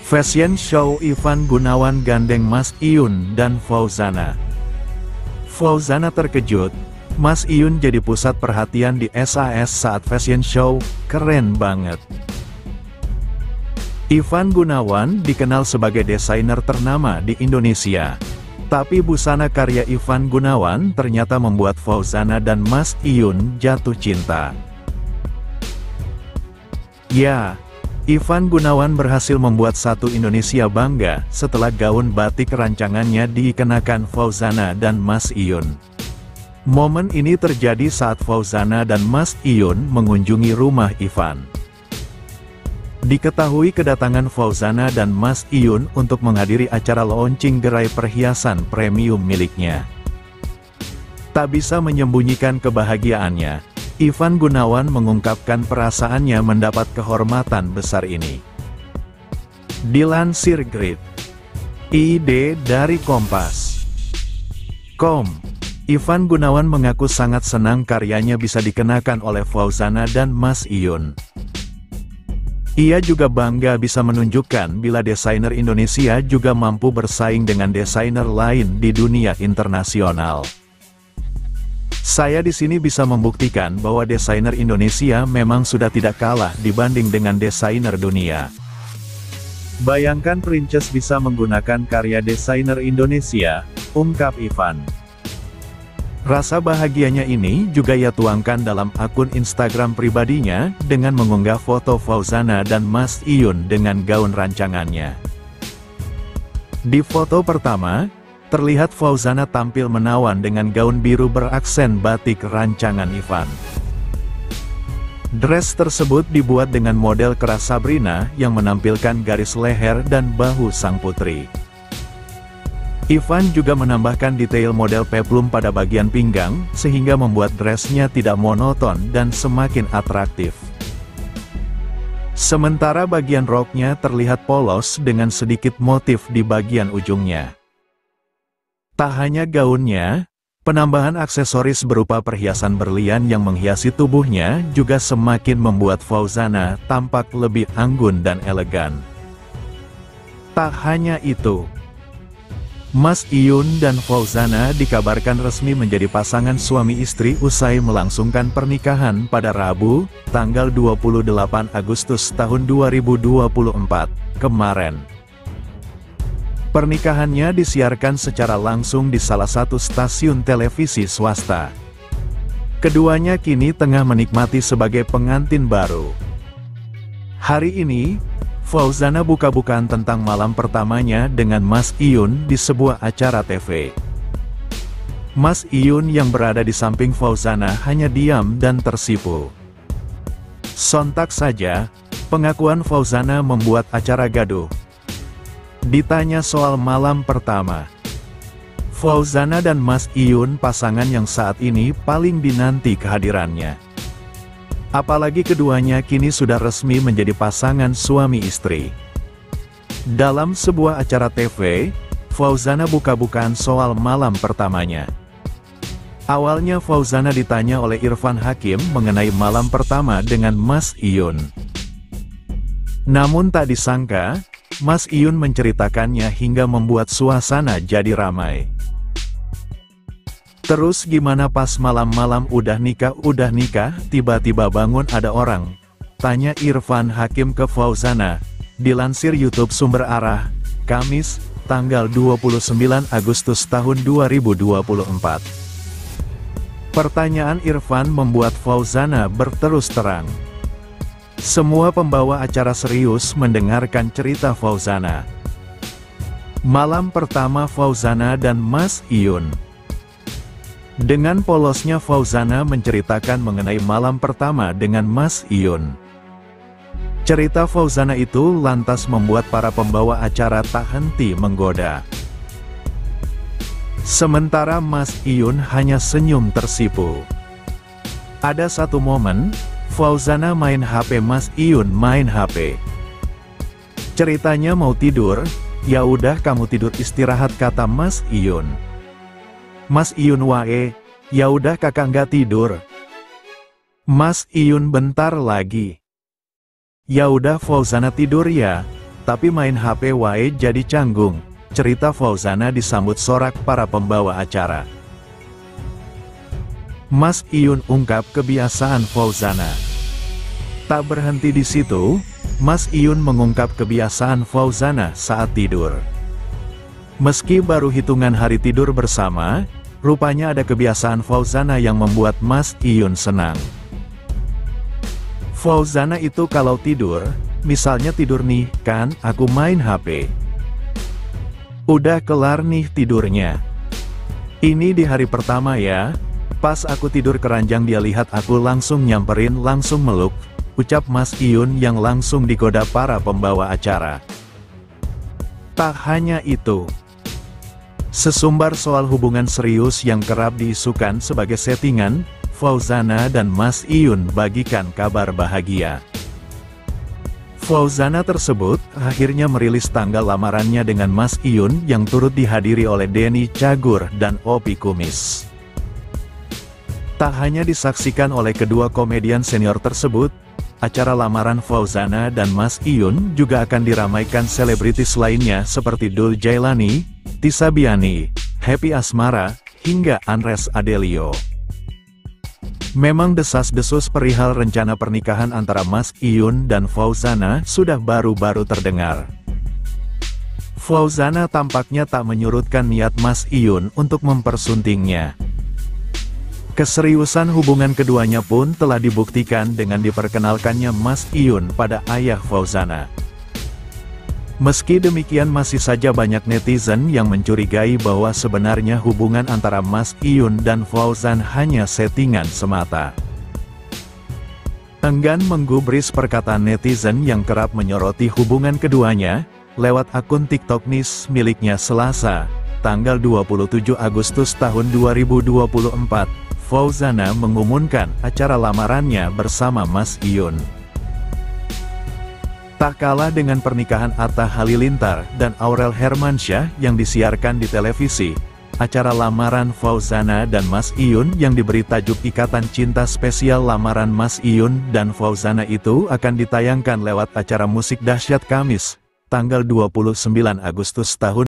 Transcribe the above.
Fashion Show Ivan Gunawan gandeng Mas Iyun dan Fauzana. Fauzana terkejut, Mas Iyun jadi pusat perhatian di SAS saat fashion show, keren banget. Ivan Gunawan dikenal sebagai desainer ternama di Indonesia. Tapi busana karya Ivan Gunawan ternyata membuat Fauzana dan Mas Iyun jatuh cinta. Ya, Ivan Gunawan berhasil membuat satu Indonesia bangga setelah gaun batik rancangannya dikenakan Fauzana dan Mas Iyun. Momen ini terjadi saat Fauzana dan Mas Iyun mengunjungi rumah Ivan. Diketahui kedatangan Fauzana dan Mas Iyun untuk menghadiri acara launching gerai perhiasan premium miliknya. Tak bisa menyembunyikan kebahagiaannya, Ivan Gunawan mengungkapkan perasaannya mendapat kehormatan besar ini. Dilansir Grid.id dari Kompas.com, Ivan Gunawan mengaku sangat senang karyanya bisa dikenakan oleh Fauzana dan Mas Iyun. Ia juga bangga bisa menunjukkan bila desainer Indonesia juga mampu bersaing dengan desainer lain di dunia internasional. Saya di sini bisa membuktikan bahwa desainer Indonesia memang sudah tidak kalah dibanding dengan desainer dunia. Bayangkan Princess bisa menggunakan karya desainer Indonesia, ungkap Ivan. Rasa bahagianya ini juga ia tuangkan dalam akun Instagram pribadinya dengan mengunggah foto Fauzana dan Mas Iyun dengan gaun rancangannya. Di foto pertama, terlihat Fauzana tampil menawan dengan gaun biru beraksen batik rancangan Ivan. Dress tersebut dibuat dengan model keras Sabrina yang menampilkan garis leher dan bahu sang putri. Ivan juga menambahkan detail model peplum pada bagian pinggang, sehingga membuat dressnya tidak monoton dan semakin atraktif. Sementara bagian roknya terlihat polos dengan sedikit motif di bagian ujungnya. Tak hanya gaunnya, penambahan aksesoris berupa perhiasan berlian yang menghiasi tubuhnya juga semakin membuat Fauzana tampak lebih anggun dan elegan. Tak hanya itu, Mas Iyun dan Fauzana dikabarkan resmi menjadi pasangan suami istri usai melangsungkan pernikahan pada Rabu, tanggal 28 Agustus tahun 2024, kemarin. Pernikahannya disiarkan secara langsung di salah satu stasiun televisi swasta. Keduanya kini tengah menikmati sebagai pengantin baru. Hari ini, Fauzana buka-bukaan tentang malam pertamanya dengan Mas Iyun di sebuah acara TV. Mas Iyun yang berada di samping Fauzana hanya diam dan tersipu. Sontak saja, pengakuan Fauzana membuat acara gaduh. Ditanya soal malam pertama, Fauzana dan Mas Iyun pasangan yang saat ini paling dinanti kehadirannya. Apalagi keduanya kini sudah resmi menjadi pasangan suami istri. Dalam sebuah acara TV, Fauzana buka-bukaan soal malam pertamanya. Awalnya Fauzana ditanya oleh Irfan Hakim mengenai malam pertama dengan Mas Iyun. Namun tak disangka, Mas Iyun menceritakannya hingga membuat suasana jadi ramai. Terus gimana pas malam-malam udah nikah, tiba-tiba bangun ada orang? Tanya Irfan Hakim ke Fauzana, dilansir YouTube Sumber Arah, Kamis, tanggal 29 Agustus tahun 2024. Pertanyaan Irfan membuat Fauzana berterus terang. Semua pembawa acara serius mendengarkan cerita Fauzana. Malam pertama Fauzana dan Mas Iyun. Dengan polosnya Fauzana menceritakan mengenai malam pertama dengan Mas Iyun. Cerita Fauzana itu lantas membuat para pembawa acara tak henti menggoda. Sementara Mas Iyun hanya senyum tersipu. Ada satu momen, Fauzana main HP, Mas Iyun main HP. Ceritanya mau tidur, ya udah kamu tidur istirahat, kata Mas Iyun. Mas Iyun wae, ya udah kakak nggak tidur. Mas Iyun bentar lagi. Ya udah Fauzana tidur ya, tapi main HP wae jadi canggung, cerita Fauzana disambut sorak para pembawa acara. Mas Iyun ungkap kebiasaan Fauzana. Tak berhenti di situ, Mas Iyun mengungkap kebiasaan Fauzana saat tidur. Meski baru hitungan hari tidur bersama, rupanya ada kebiasaan Fauzana yang membuat Mas Iyun senang. Fauzana itu kalau tidur, misalnya tidur nih, kan, aku main HP. Udah kelar nih tidurnya. Ini di hari pertama ya, pas aku tidur keranjang dia lihat aku langsung nyamperin, langsung meluk, ucap Mas Iyun yang langsung digoda para pembawa acara. Tak hanya itu. Sesumbar soal hubungan serius yang kerap diisukan sebagai settingan, Fauzana dan Mas Iyun bagikan kabar bahagia. Fauzana tersebut akhirnya merilis tanggal lamarannya dengan Mas Iyun yang turut dihadiri oleh Denny Cagur dan Opi Kumis. Tak hanya disaksikan oleh kedua komedian senior tersebut, acara lamaran Fauzana dan Mas Iyun juga akan diramaikan selebritis lainnya seperti Dul Jailani, Tisa Biani, Happy Asmara, hingga Andres Adelio. Memang desas-desus perihal rencana pernikahan antara Mas Iyun dan Fauzana sudah baru-baru terdengar. Fauzana tampaknya tak menyurutkan niat Mas Iyun untuk mempersuntingnya. Keseriusan hubungan keduanya pun telah dibuktikan dengan diperkenalkannya Mas Iyun pada ayah Fauzana. Meski demikian masih saja banyak netizen yang mencurigai bahwa sebenarnya hubungan antara Mas Iyun dan Fauzan hanya settingan semata. Enggan menggubris perkataan netizen yang kerap menyoroti hubungan keduanya, lewat akun TikTok Nis miliknya Selasa, tanggal 27 Agustus tahun 2024, Fauzana mengumumkan acara lamarannya bersama Mas Iyun. Tak kalah dengan pernikahan Atta Halilintar dan Aurel Hermansyah yang disiarkan di televisi, acara lamaran Fauzana dan Mas Iyun yang diberi tajuk Ikatan Cinta Spesial Lamaran Mas Iyun dan Fauzana itu akan ditayangkan lewat acara musik dahsyat Kamis, tanggal 29 Agustus tahun